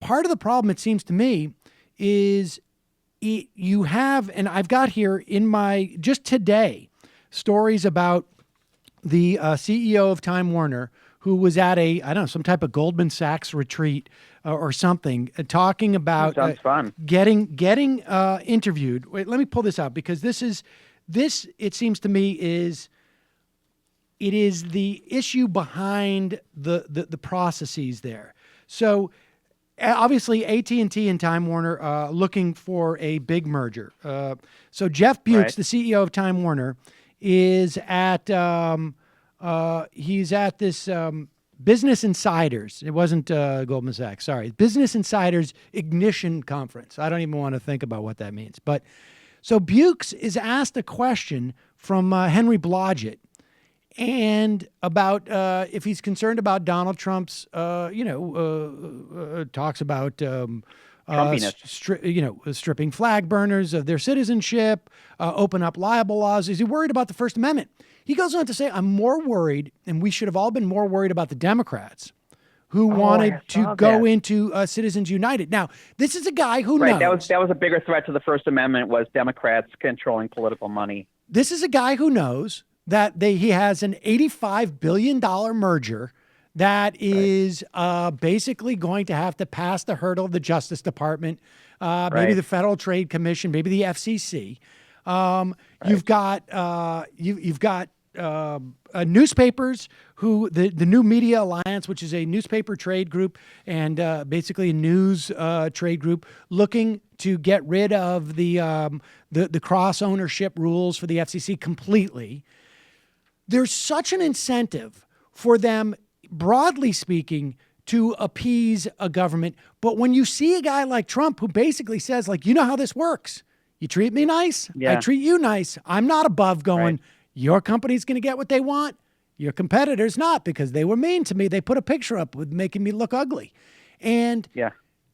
part of the problem, it seems to me, is you have, and I've got here in my, just today, stories about the CEO of Time Warner, who was at I don't know, some type of Goldman Sachs retreat or something, talking about sounds fun. getting interviewed. Wait, let me pull this out, because this, it seems to me, is the issue behind the processes there. So obviously AT&T and Time Warner looking for a big merger. So Jeff Bukes, the CEO of Time Warner, is at he's at this Business Insiders. It wasn't Goldman Sachs. Sorry, Business Insiders Ignition Conference. I don't even want to think about what that means. But so Bukes is asked a question from Henry Blodgett, and about if he's concerned about Donald Trump's, talks about, stripping flag burners of their citizenship, open up libel laws. Is he worried about the First Amendment? He goes on to say, I'm more worried, and we should have all been more worried about the Democrats who wanted to go into Citizens United. Now, this is a guy who knows. That was a bigger threat to the First Amendment, was Democrats controlling political money. This is a guy who knows that he has an $85 billion merger that is basically going to have to pass the hurdle of the Justice Department, maybe the Federal Trade Commission, maybe the FCC. You've got newspapers who the New Media Alliance, which is a newspaper trade group and basically a news trade group, looking to get rid of the cross ownership rules for the FCC completely. There's such an incentive for them, broadly speaking, to appease a government. But when you see a guy like Trump, who basically says, like, you know how this works. You treat me nice, I treat you nice. I'm not above going, your company's going to get what they want. Your competitor's not, because they were mean to me. They put a picture up with making me look ugly. And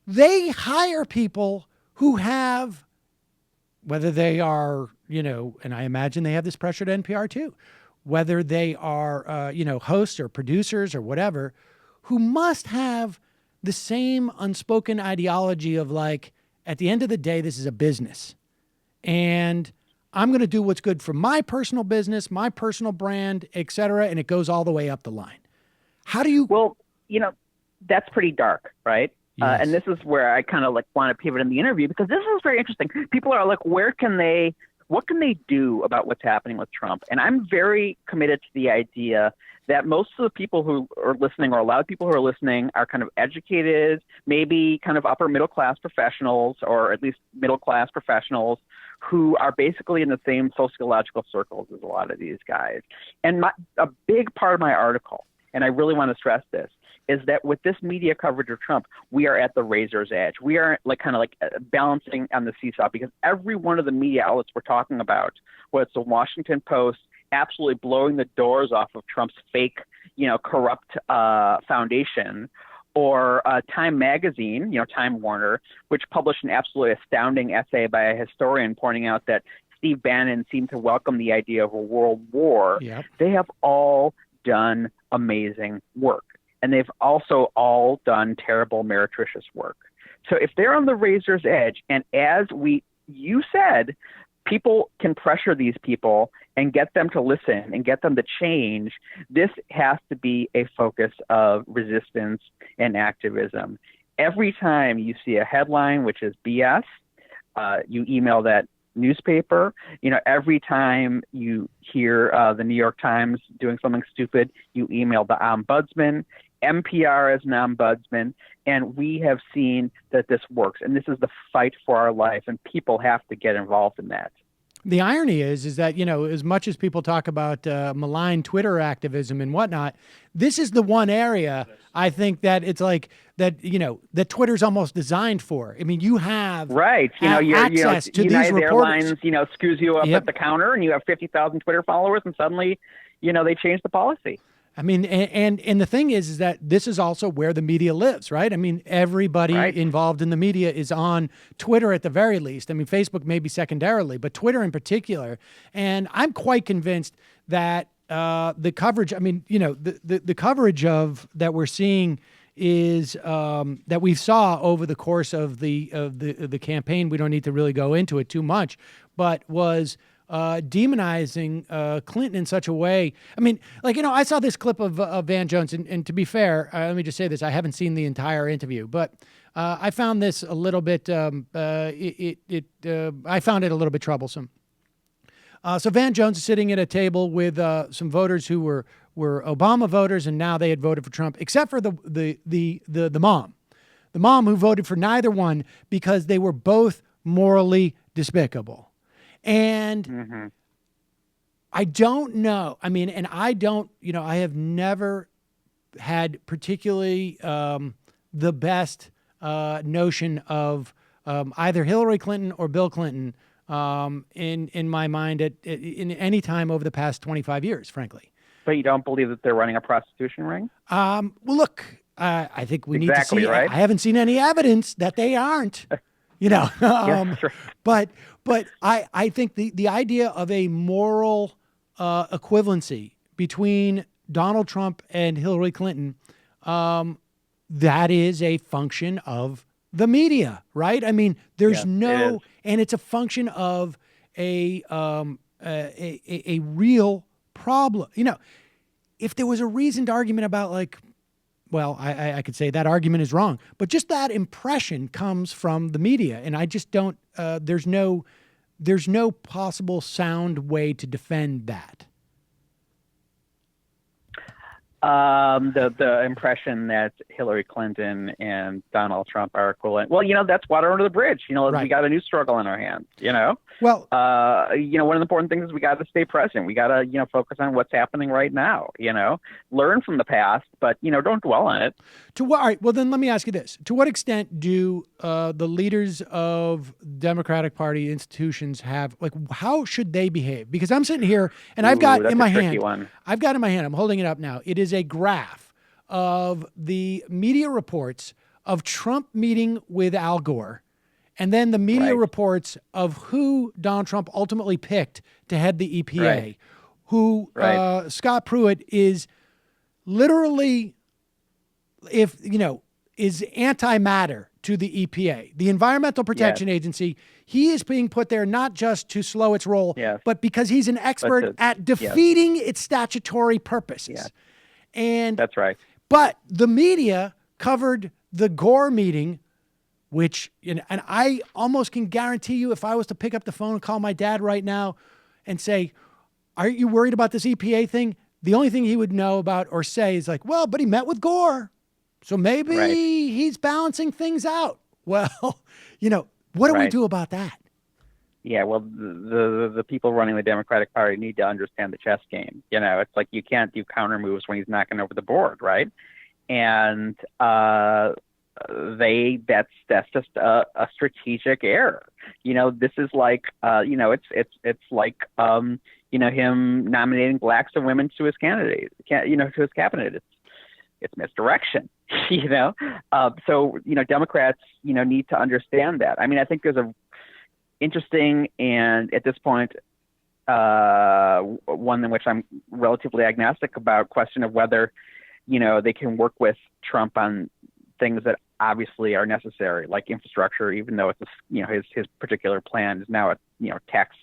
they hire people who have, whether they are, and I imagine they have this pressure to NPR too, whether they are, hosts or producers or whatever, who must have the same unspoken ideology of, like, at the end of the day, this is a business. And I'm going to do what's good for my personal business, my personal brand, et cetera. And it goes all the way up the line. How do you? Well, that's pretty dark, right? Yes. And this is where I kind of want to pivot in the interview, because this is very interesting. People are like, what can they do about what's happening with Trump? And I'm very committed to the idea that most of the people who are listening, or a lot of people who are listening, are kind of educated, maybe kind of upper middle class professionals, or at least middle class professionals, who are basically in the same sociological circles as a lot of these guys. And a big part of my article, and I really want to stress this, is that with this media coverage of Trump, we are at the razor's edge. We are balancing on the seesaw, because every one of the media outlets we're talking about, whether it's the Washington Post, absolutely blowing the doors off of Trump's fake, corrupt foundation, or Time Magazine, Time Warner, which published an absolutely astounding essay by a historian pointing out that Steve Bannon seemed to welcome the idea of a world war. Yep. They have all done amazing work. And they've also all done terrible, meretricious work. So if they're on the razor's edge, and as you said, people can pressure these people and get them to listen and get them to change, this has to be a focus of resistance and activism. Every time you see a headline, which is BS, you email that newspaper. Every time you hear the New York Times doing something stupid, you email the ombudsman. NPR as an ombudsman, and we have seen that this works, and this is the fight for our life, and people have to get involved in that. The irony is that, as much as people talk about malign Twitter activism and whatnot, this is the one area I think that it's like that, that Twitter's almost designed for. I mean, you have access to United these reporters. Airlines, screws you up at the counter, and you have 50,000 Twitter followers, and suddenly, they change the policy. I mean, and the thing is that this is also where the media lives, right? I mean, everybody involved in the media is on Twitter at the very least. I mean, Facebook maybe secondarily, but Twitter in particular. And I'm quite convinced that the coverage, the coverage of that we're seeing is that we saw over the course of the campaign. We don't need to really go into it too much, but was demonizing Clinton in such a way. I mean, like, I saw this clip of Van Jones, and to be fair, let me just say this: I haven't seen the entire interview, but I found this a little bit. I found it a little bit troublesome. So Van Jones is sitting at a table with some voters who were Obama voters, and now they had voted for Trump, except for the mom who voted for neither one because they were both morally despicable. And I don't know. I mean, and I don't. I have never had particularly the best notion of either Hillary Clinton or Bill Clinton in my mind in any time over the past 25 years, frankly. But you don't believe that they're running a prostitution ring? Well, look, I think we need to see. Right? I haven't seen any evidence that they aren't. Sure. But I think the idea of a moral equivalency between Donald Trump and Hillary Clinton, that is a function of the media, right? I mean, there's and it's a function of a real problem. If there was a reasoned argument about, like, well, I could say that argument is wrong, but just that impression comes from the media, and I just don't. There's no possible sound way to defend that. The impression that Hillary Clinton and Donald Trump are equivalent. Well, that's water under the bridge. Right. We got a new struggle in our hands. Well, one of the important things is we got to stay present. We got to, focus on what's happening right now. Learn from the past, but don't dwell on it. All right. Well, then let me ask you this: to what extent do the leaders of Democratic Party institutions have, like, how should they behave? Because I'm sitting here and I've got in my hand. I'm holding it up now. It is a graph of the media reports of Trump meeting with Al Gore, and then the media reports of who Donald Trump ultimately picked to head the EPA, who Scott Pruitt is literally, is antimatter to the EPA, the Environmental Protection Agency. He is being put there not just to slow its roll, but because he's an expert at defeating its statutory purposes. Yes. And that's right. But the media covered the Gore meeting, which, and I almost can guarantee you, if I was to pick up the phone and call my dad right now and say, "Are you worried about this EPA thing?" The only thing he would know about or say is like, "Well, but he met with Gore, so maybe he's balancing things out." Well, what do we do about that? Yeah, well, the people running the Democratic Party need to understand the chess game. It's like you can't do counter moves when he's knocking over the board, right? And that's just a strategic error. This is like it's like him nominating blacks and women to his candidate, to his cabinet. It's misdirection. So Democrats need to understand that. I mean, I think there's a interesting and at this point one in which I'm relatively agnostic about question of whether they can work with Trump on things that obviously are necessary, like infrastructure, even though it's his particular plan is now a tax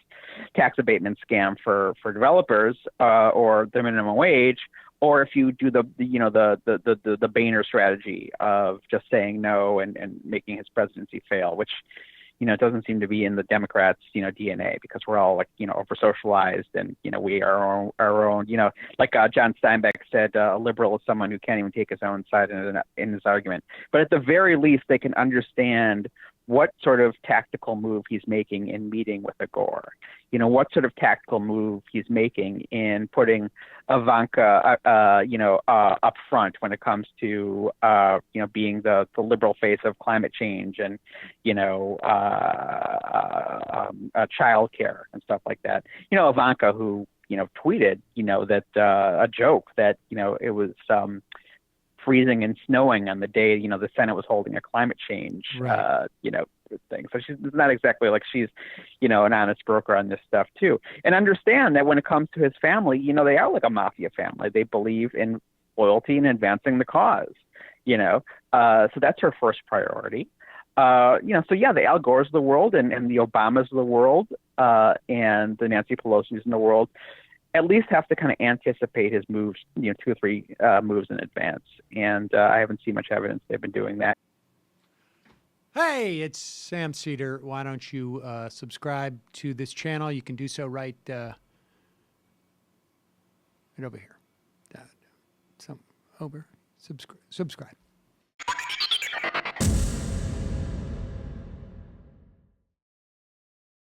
abatement scam for developers, or the minimum wage, or if you do the Boehner strategy of just saying no and making his presidency fail, which it doesn't seem to be in the Democrats, DNA, because we're all over socialized and, we are our own, like John Steinbeck said, a liberal is someone who can't even take his own side in his argument. But at the very least, they can understand what sort of tactical move he's making in meeting with a Gore, what sort of tactical move he's making in putting Ivanka, up front when it comes to, being the liberal face of climate change and, child care and stuff like that. Ivanka, who, tweeted, that a joke that, it was freezing and snowing on the day, the Senate was holding a climate change, thing. So she's not exactly like she's, an honest broker on this stuff too. And understand that when it comes to his family, they are like a mafia family. They believe in loyalty and advancing the cause. So that's her first priority. So yeah, the Al Gores of the world and the Obamas of the world and the Nancy Pelosi's in the world at least have to kind of anticipate his moves, 2 or 3 moves in advance. And I haven't seen much evidence they've been doing that. Hey, it's Sam Seder. Why don't you subscribe to this channel? You can do so right over here. Subscribe.